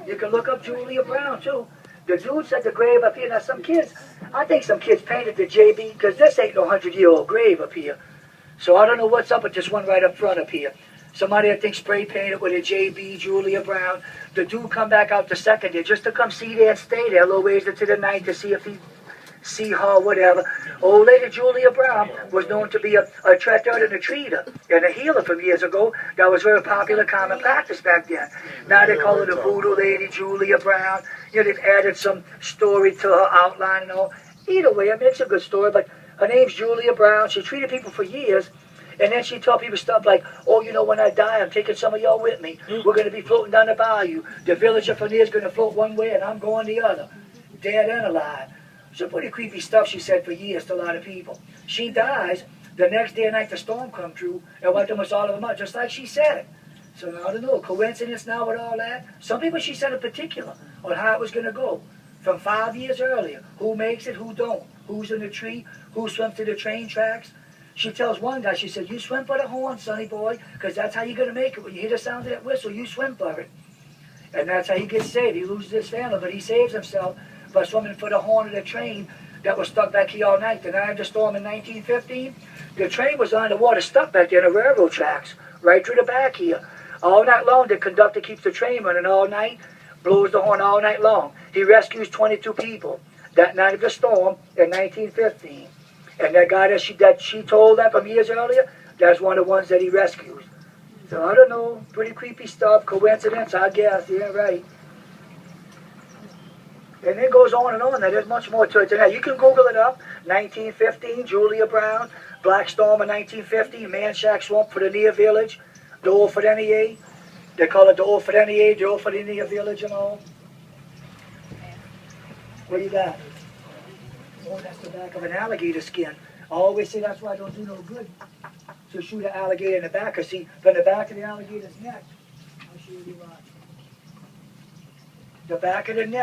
You can look up Julia Brown, too. The dudes at the grave up here. Now, some kids, I think some kids painted the JB, because this ain't no 100-year-old grave up here. So I don't know what's up with this one right up front up here. Somebody, I think, spray painted with a JB, Julia Brown. The dude come back out the second day just to come see there and stay there a little ways into the night to see if he see her, whatever. Old lady Julia Brown was known to be a treader and a treater and a healer from years ago. That was very popular, common practice back then. Now they call her the voodoo lady Julia Brown. You know, they've added some story to her outline and all. Either way, I mean, it's a good story, but her name's Julia Brown. She treated people for years, and then she told people stuff like, oh, you know, when I die, I'm taking some of y'all with me. We're going to be floating down the bayou. The villager from here is going to float one way, and I'm going the other, dead and alive. Some pretty creepy stuff she said for years to a lot of people. She dies, the next day and night the storm come through and wiped almost all of them out, just like she said. So I don't know, coincidence now with all that? Some people she said in particular on how it was going to go. From 5 years earlier, who makes it, who don't, who's in the tree, who swims to the train tracks. She tells one guy, she said, you swim for the horn, sonny boy, because that's how you're going to make it. When you hear the sound of that whistle, you swim for it. And that's how he gets saved. He loses his family, but he saves himself by swimming for the horn of the train that was stuck back here all night. The night of the storm in 1915, the train was on the water, stuck back there in the railroad tracks, right through the back here. All night long, the conductor keeps the train running all night, blows the horn all night long. He rescues 22 people that night of the storm in 1915. And that guy that she told that from years earlier, that's one of the ones that he rescues. So I don't know, pretty creepy stuff, coincidence, I guess, yeah, right. And it goes on and on. Now, there's much more to it than that. You can Google it up. 1915, Julia Brown, Black Storm of 1915, Man Shack Swamp for the near village, the Old Fidenier. They call it the Old Fidenier, the Old Fidenier village and all. What do you got? Oh, that's the back of an alligator skin. I always say that's why I don't do no good to shoot an alligator in the back. Because see, from the back of the alligator's neck, I'll show you why. The back of the neck.